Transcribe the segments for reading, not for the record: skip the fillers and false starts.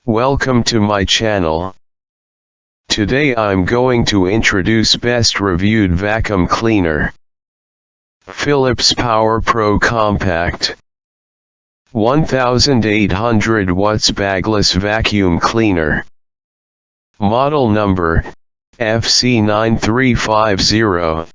Welcome to my channel. Today I'm going to introduce best reviewed vacuum cleaner. Philips PowerPro Compact 1800 watts Bagless Vacuum Cleaner. Model number FC9350.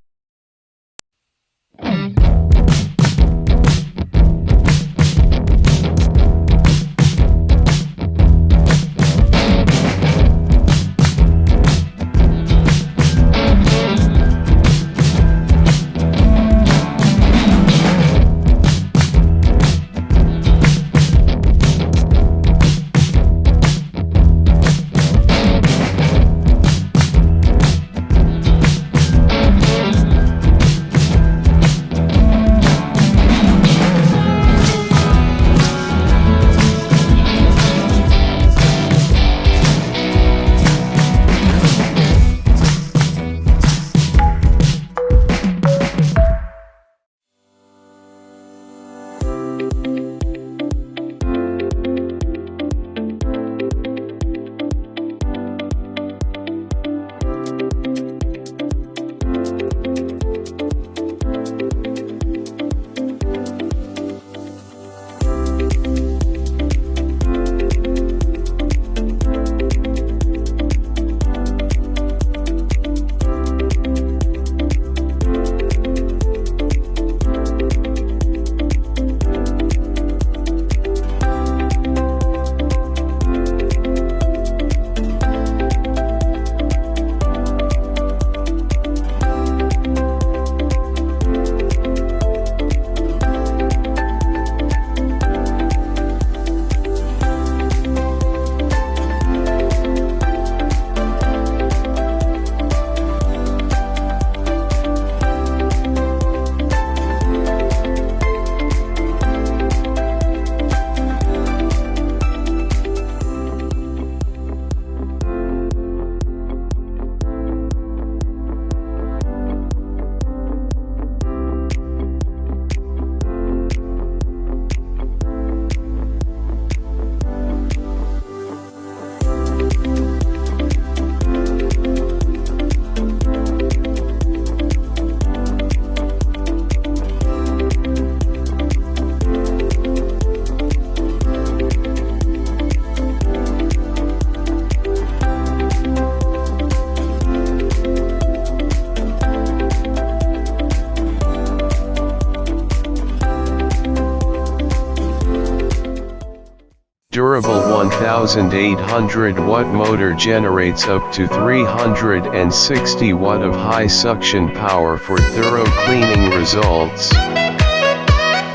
Durable 1800 watt motor generates up to 360 watt of high suction power for thorough cleaning results.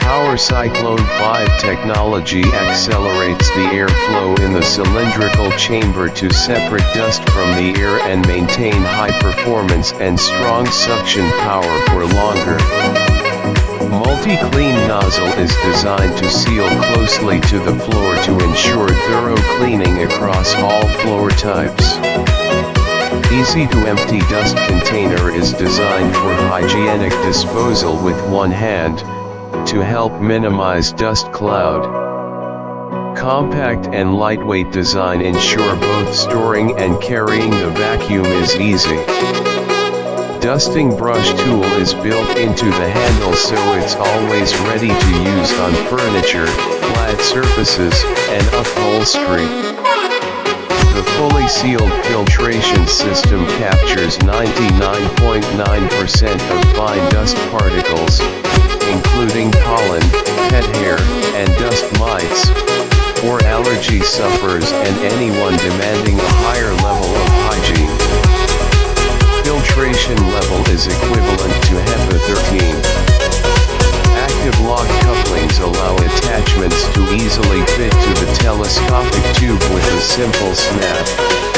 PowerCyclone 5 technology accelerates the airflow in the cylindrical chamber to separate dust from the air and maintain high performance and strong suction power for longer. MultiClean nozzle is designed to seal closely to the floor to ensure thorough cleaning across all floor types. Easy to empty dust container is designed for hygienic disposal with one hand, to help minimize dust cloud. Compact and lightweight design ensure both storing and carrying the vacuum is easy. Dusting brush tool is built into the handle so it's always ready to use on furniture, flat surfaces, and upholstery. The fully sealed filtration system captures 99.9% of fine dust particles, including pollen, pet hair, and dust mites, for allergy sufferers and anyone demanding a higher level of hygiene. Filtration level is equivalent to HEPA 13. Active lock couplings allow attachments to easily fit to the telescopic tube with a simple snap.